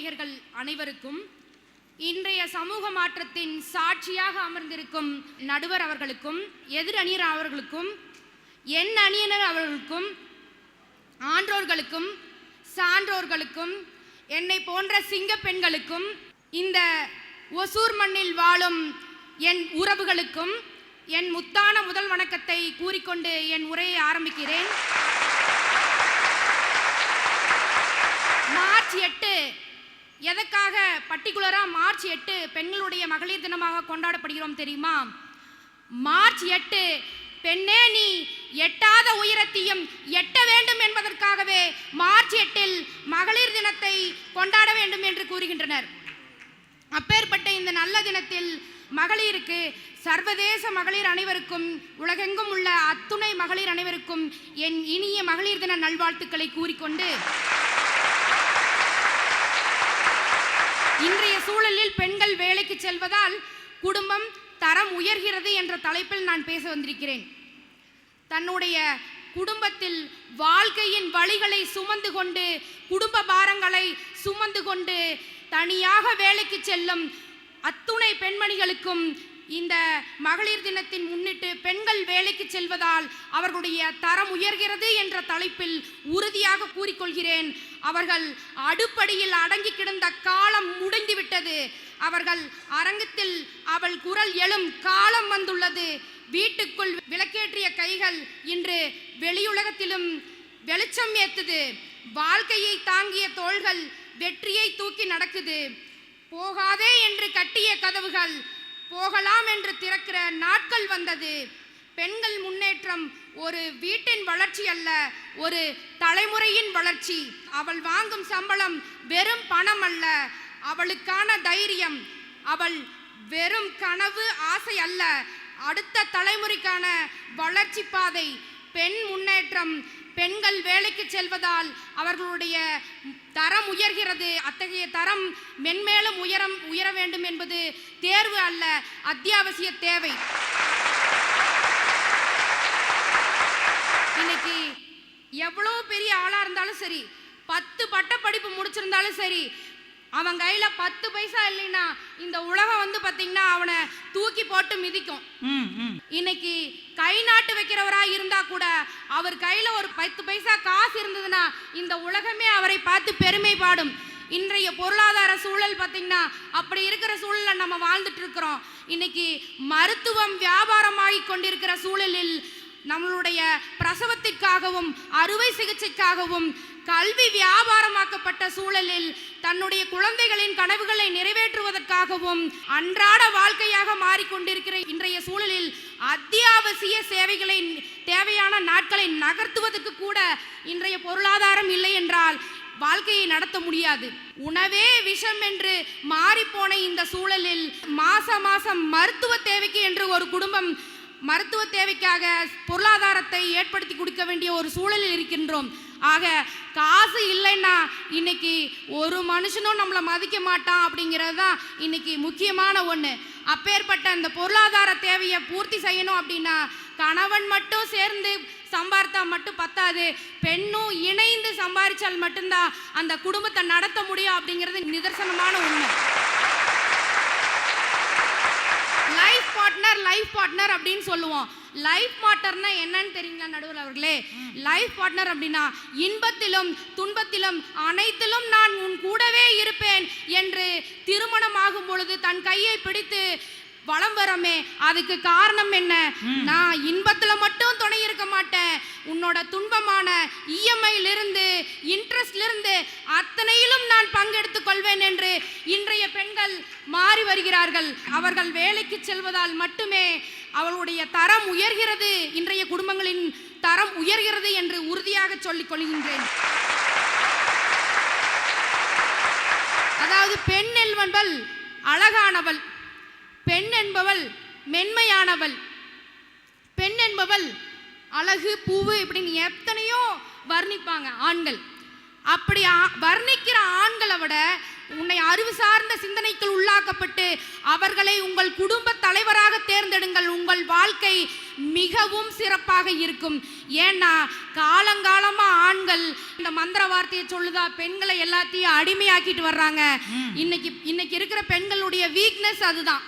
நேயர்கள் அனைவருக்கும், இன்றைய சமூக மாற்றத்தின் சாட்சியாக அமர்ந்திருக்கும் நடுவர் அவர்களுக்கும், எதிர் அணியர் அவர்களுக்கும், என் அணியினர் அவர்களுக்கும், ஆன்றோர்களுக்கும், சான்றோர்களுக்கும், என்னை போன்ற சிங்க பெண்களுக்கும், இந்த ஒசூர் மண்ணில் வாழும் என் உறவுகளுக்கும் என் முத்தான முதல் வணக்கத்தை கூறிக்கொண்டு என் உரையை ஆரம்பிக்கிறேன். மார்ச் 8 எதற்காக பர்டிகுலரா மார்ச் 8 பெண்களுடைய மகளிர் தினமாக கொண்டாடப்படுகிறோம் தெரியுமா? மார்ச் 8 பெண்ணே நீ எட்டாத உயரத்தையும் எட்ட வேண்டும் என்பதற்காகவே மார்ச் 8 மகளிர் தினத்தை கொண்டாட வேண்டும் என்று கூறுகின்றனர். அப்பேற்பட்ட இந்த நல்ல தினத்தில் மகளிருக்கு, சர்வதேச மகளிர் அனைவருக்கும், உலகெங்கும் உள்ள அத்துணை மகளிர் அனைவருக்கும் என் இனிய மகளிர் தின நல்வாழ்த்துக்களை கூறிக்கொண்டு, இன்றைய சூழலில் பெண்கள் வேலைக்கு செல்வதால் குடும்பம் தரம் உயர்கிறது என்ற தலைப்பில் நான் பேச வந்திருக்கிறேன். தன்னுடைய குடும்பத்தில் வாழ்க்கையின் வழிகளை சுமந்து கொண்டு, குடும்ப பாரங்களை சுமந்து கொண்டு தனியாக வேலைக்கு செல்லும் அத்துணை பெண்மணிகளுக்கும் இந்த மகளிர் தினத்தின் முன்னிட்டு பெண்கள் வேலைக்கு செல்வதால் அவர்களுடைய தரம் உயர்கிறது என்ற தலைப்பில் உறுதியாக கூறிக்கொள்கிறேன். அவர்கள் அடுப்படியில் அடங்கி கிடந்த காலம் முடிந்துவிட்டது. அவர்கள் அரங்கத்தில் அவள் குரல் எழும் காலம் வந்துள்ளது. வீட்டுக்குள் விளக்கேற்றிய கைகள் இன்று வெளியுலகத்திலும் வெளிச்சம் ஏத்துது. வாழ்க்கையை தாங்கிய தோள்கள் வெற்றியை தூக்கி நடக்குது. போகாதே என்று கட்டிய கதவுகள் போகலாம் என்று திறக்கிற நாட்கள் வந்தது. பெண்கள் முன்னேற்றம் ஒரு வீட்டின் வளர்ச்சி அல்ல, ஒரு தலைமுறையின் வளர்ச்சி. அவள் வாங்கும் சம்பளம் வெறும் பணம் அல்ல, அவளுக்கான தைரியம். அவள் வெறும் கனவு ஆசை அல்ல, அடுத்த தலைமுறைக்கான வளர்ச்சி பாதை. பெண் முன்னேற்றம். பெண்கள் வேலைக்கு செல்வதால் அவர்களுடைய தரம் உயர்கிறது. அத்தகைய தரம் மென்மேலும் உயர வேண்டும் என்பது தேர்வு அல்ல, அத்தியாவசிய தேவை. இன்னைக்கு எவ்வளோ பெரிய ஆளா இருந்தாலும் சரி, 10 பட்டப்படிப்பு முடிச்சிருந்தாலும் சரி, அவன் கையில 10 பைசா இல்லைன்னா இந்த உலகம் பார்த்தீங்கன்னா அவனை தூக்கி போட்டு மிதிக்கும். இன்னைக்கு கை நாட்டு வைக்கிறவரா இருந்தா கூட அவர் கையில ஒரு 10 பைசா காசு இருந்ததுன்னா இந்த உலகமே அவரை பார்த்து பெருமை பாடும். இன்றைய பொருளாதார சூழல் பார்த்தீங்கன்னா அப்படி இருக்கிற சூழல்ல நம்ம வாழ்ந்துட்டு இருக்கிறோம். இன்னைக்கு மருத்துவம் வியாபாரமாகி கொண்டிருக்கிற சூழலில் நம்மளுடைய பிரசவத்திற்காகவும் அறுவை சிகிச்சைக்காகவும் கல்வி வியாபாரமாக்கப்பட்ட சூழலில் தன்னுடைய குழந்தைகளின் கனவுகளை நிறைவேற்றுவதற்காகவும் அன்றாட வாழ்க்கையாக மாறிக்கொண்டிருக்கிற இன்றைய சூழலில் அத்தியாவசிய சேவைகளை, தேவையான நாட்களை நகர்த்துவதற்கு கூட இன்றைய பொருளாதாரம் இல்லை என்றால் வாழ்க்கையை நடத்த முடியாது. உணவே விஷம் என்று மாறிப்போன இந்த சூழலில் மாசம் மருத்துவ தேவைக்கு என்று ஒரு குடும்பம் மருத்துவ தேவைக்காக பொருளாதாரத்தை ஏற்படுத்தி கொடுக்க வேண்டிய ஒரு சூழலில் இருக்கின்றோம். ஆக காசு இல்லைன்னா இன்னைக்கு ஒரு மனுஷனும் நம்மளை மதிக்க மாட்டான் அப்படிங்கிறது தான் இன்னைக்கு முக்கியமான ஒன்று. அப்பேற்பட்ட அந்த பொருளாதார தேவையை பூர்த்தி செய்யணும் அப்படின்னா கணவன் மட்டும் சேர்ந்து சம்பாதித்தா மட்டும் பத்தாது, பெண்ணும் இணைந்து சம்பாதிச்சால் மட்டும்தான் அந்த குடும்பத்தை நடத்த முடியும் அப்படிங்கிறது நிதர்சனமான உண்மை. லைஃப் பார்ட்னர் அப்படின்னு சொல்லுவோம். லைஃப் பார்ட்னர்னா என்னன்னு தெரியுங்களா நடுவர் அவர்களே? லைஃப் பார்ட்னர் அப்படின்னா இன்பத்திலும் துன்பத்திலும் அனைத்திலும் நான் உன் கூடவே இருப்பேன் என்று திருமணம் ஆகும் பொழுது தன் கையை பிடித்து வலம் வரமே, அதுக்கு காரணம் என்ன? நான் இன்பத்துல மட்டும் துணை இருக்க மாட்டேன், உன்னோட துன்பமான இஎம்ஐல இருந்து இன்ட்ரெஸ்ட்ல இருந்து அத்தனையிலும் நான் பங்கெடுத்துக் கொள்வேன் என்று இன்றைய பெண்கள் மாறி வருகிறார்கள். அவர்கள் வேலைக்கு செல்வதால் மட்டுமே அவளுடைய தரம் உயர்கிறது, இன்றைய குடும்பங்களின் தரம் உயர்கிறது என்று உறுதியாக சொல்லிக் கொள்கின்றேன். அதாவது பெண் என்பவள் அழகானவள், பெண் என்பவள் மென்மையானவள், பெண் என்பவள் அழகு பூவு இப்படின்னு எத்தனையோ வர்ணிப்பாங்க ஆண்கள். அப்படி வர்ணிக்கிற ஆண்களை விட உன்னை அறிவு சார்ந்த சிந்தனைக்குள் உள்ளாக்கப்பட்டு அவர்களை உங்கள் குடும்ப தலைவராக தேர்ந்தெடுங்கள். உங்கள் வாழ்க்கை மிகவும் சிறப்பாக இருக்கும். ஏன்னா காலங்காலமா ஆண்கள் இந்த மந்திர வார்த்தையை சொல்லுதா பெண்களை எல்லாத்தையும் அடிமையாக்கிட்டு வர்றாங்க. இன்னைக்கு இருக்கிற பெண்களுடைய வீக்னஸ் அதுதான்.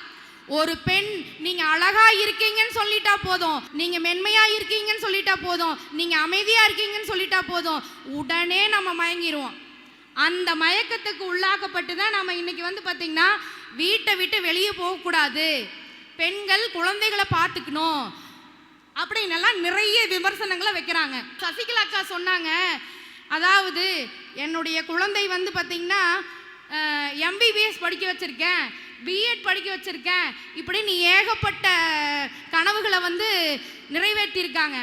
ஒரு பெண் நீங்க அழகா இருக்கீங்கன்னு சொல்லிட்டா போதும், நீங்க மென்மையா இருக்கீங்கன்னு சொல்லிட்டா போதும், நீங்க அமைதியா இருக்கீங்கன்னு சொல்லிட்டா போதும், உடனே நம்ம மயங்கிடுவோம். அந்த மயக்கத்துக்கு உள்ளாக்கப்பட்டு தான் நம்ம இன்னைக்கு வந்து பார்த்தீங்கன்னா வீட்டை விட்டு வெளியே போகக்கூடாது, பெண்கள் குழந்தைகளை பார்த்துக்கணும் அப்படின்னெல்லாம் நிறைய விமர்சனங்களை வைக்கிறாங்க. சசிகலா அக்கா சொன்னாங்க, அதாவது என்னுடைய குழந்தை வந்து பார்த்தீங்கன்னா MBBS படிக்க வச்சிருக்கேன், பிஎட் படிக்க வச்சிருக்கேன், இப்படி நீ ஏகப்பட்ட கனவுகளை வந்து நிறைவேற்றியிருக்காங்க.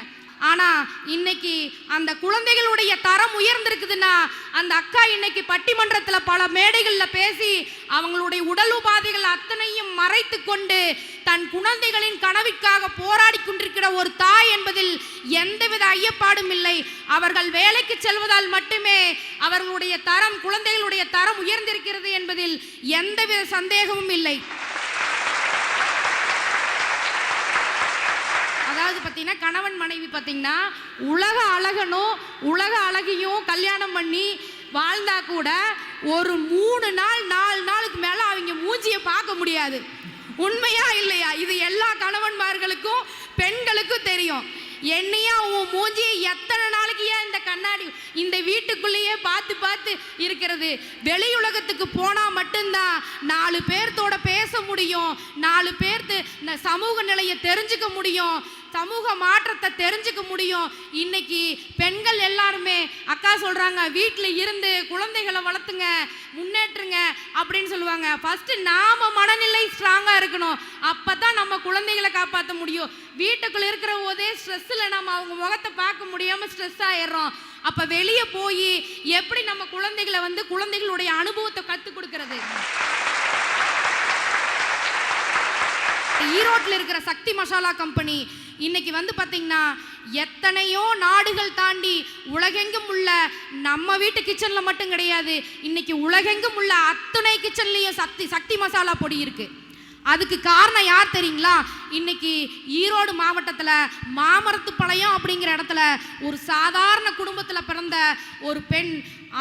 ஆனா இன்னைக்கு அந்த குழந்தைகளுடைய தரம் உயர்ந்திருக்குதுன்னா அந்த அக்கா இன்னைக்கு பட்டிமன்றத்தில் பல மேடைகளில் பேசி அவங்களுடைய உடல் உபாதைகள் அத்தனையும் மறைத்து கொண்டு தன் குழந்தைகளின் கனவிற்காக போராடி கொண்டிருக்கிற ஒரு தாய் என்பதில் எந்தவித ஐயப்பாடும் இல்லை. அவர்கள் வேலைக்கு செல்வதால் மட்டுமே அவர்களுடைய தரம், குழந்தைகளுடைய தரம் உயர்ந்திருக்கிறது என்பதில் எந்தவித சந்தேகமும் இல்லை. அதாவது பார்த்தீங்கன்னா கணவன் மனைவி பார்த்தீங்கன்னா உலக அழகனும் உலக அழகியும் கல்யாணம் பண்ணி வாழ்ந்தா கூட ஒரு 3 நாள் 4 நாளுக்கு மேலே அவங்க மூஞ்சியை பார்க்க முடியாது. உண்மையா இல்லையா? இது எல்லா கணவன்மார்களுக்கும் பெண்களுக்கும் தெரியும். என்னையா உன் மூஞ்சியை எத்தனை நாளைக்கு ஏன் இந்த கண்ணாடி இந்த வீட்டுக்குள்ளேயே பார்த்து பார்த்து இருக்கிறது? வெளியுலகத்துக்கு போனால் மட்டும்தான் 4 பேர்த்தோட பேச முடியும், 4 பேர்த்து சமூக நிலையை தெரிஞ்சுக்க முடியும், சமூக மாற்றத்தை தெரிஞ்சுக்க முடியும். இன்னைக்கு பெண்கள் எல்லாருமே அக்கா சொல்றாங்க, வீட்டில் இருந்து குழந்தைகளை வளர்த்துங்க, முன்னேற்றுங்க அப்படின்னு சொல்லுவாங்க. ஃபர்ஸ்ட் நாம மனநிலை ஸ்ட்ராங்கா இருக்கணும், அப்பதான் நம்ம குழந்தைகளை காப்பாற்ற முடியும். வீட்டுக்குள்ள இருக்கிற போதே ஸ்ட்ரெஸ்ல நம்ம அவங்க முகத்தை பார்க்க முடியாம ஸ்ட்ரெஸ் ஆயிடுறோம். அப்ப வெளியே போய் எப்படி நம்ம குழந்தைகளை வந்து குழந்தைகளுடைய அனுபவத்தை கற்றுக் கொடுக்கிறது? ஈரோட்டில் இருக்கிற சக்தி மசாலா கம்பெனி இன்னைக்கு வந்து பார்த்தீங்கன்னா எத்தனையோ நாடுகள் தாண்டி உலகெங்கும் உள்ள நம்ம வீட்டு கிச்சனில் மட்டும் கிடையாது, இன்னைக்கு உலகெங்கும் உள்ள அத்தனை கிச்சன்லேயும் சக்தி மசாலா பொடி இருக்கு. அதுக்கு காரணம் யார் தெரியுங்களா? இன்னைக்கு ஈரோடு மாவட்டத்தில் மாமரத்துப்பாளையம் அப்படிங்கிற இடத்துல ஒரு சாதாரண குடும்பத்தில் பிறந்த ஒரு பெண்,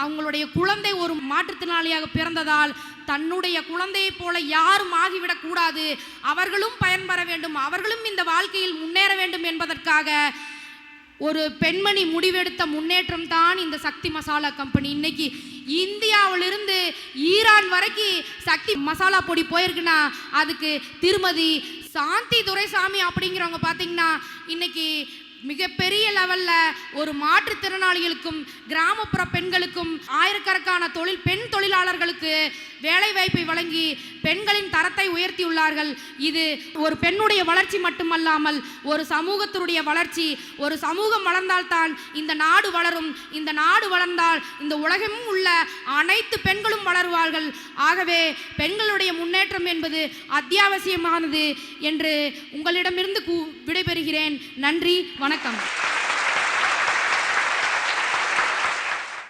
அவங்களுடைய குழந்தை ஒரு மாற்றுத்திறனாளியாக பிறந்ததால் தன்னுடைய குழந்தையை போல யாரும் ஆகிவிடக்கூடாது, அவர்களும் பயன்பெற வேண்டும், அவர்களும் இந்த வாழ்க்கையில் முன்னேற வேண்டும் என்பதற்காக ஒரு பெண்மணி முடிவெடுத்த முன்னேற்றம் தான் இந்த சக்தி மசாலா கம்பெனி. இன்னைக்கு இந்தியாவிலிருந்து ஈரான் வரைக்கும் சக்தி மசாலா பொடி போயிருக்குன்னா அதுக்கு திருமதி சாந்தி துரைசாமி அப்படிங்கிறவங்க பார்த்தீங்கன்னா இன்னைக்கு மிகப்பெரிய லெவலில் ஒரு மாற்றுத்திறனாளிகளுக்கும் கிராமப்புற பெண்களுக்கும் ஆயிரக்கணக்கான பெண் தொழிலாளர்களுக்கு வேலைவாய்ப்பை வழங்கி பெண்களின் தரத்தை உயர்த்தியுள்ளார்கள். இது ஒரு பெண்ணுடைய வளர்ச்சி மட்டுமல்லாமல் ஒரு சமூகத்தினுடைய வளர்ச்சி. ஒரு சமூகம் வளர்ந்தால்தான் இந்த நாடு வளரும், இந்த நாடு வளர்ந்தால் இந்த உலகமும் உள்ள அனைத்து பெண்களும் வளருவார்கள். ஆகவே பெண்களுடைய முன்னேற்றம் என்பது அத்தியாவசியமானது என்று உங்களிடமிருந்து விடைபெறுகிறேன். நன்றி, வணக்கம்.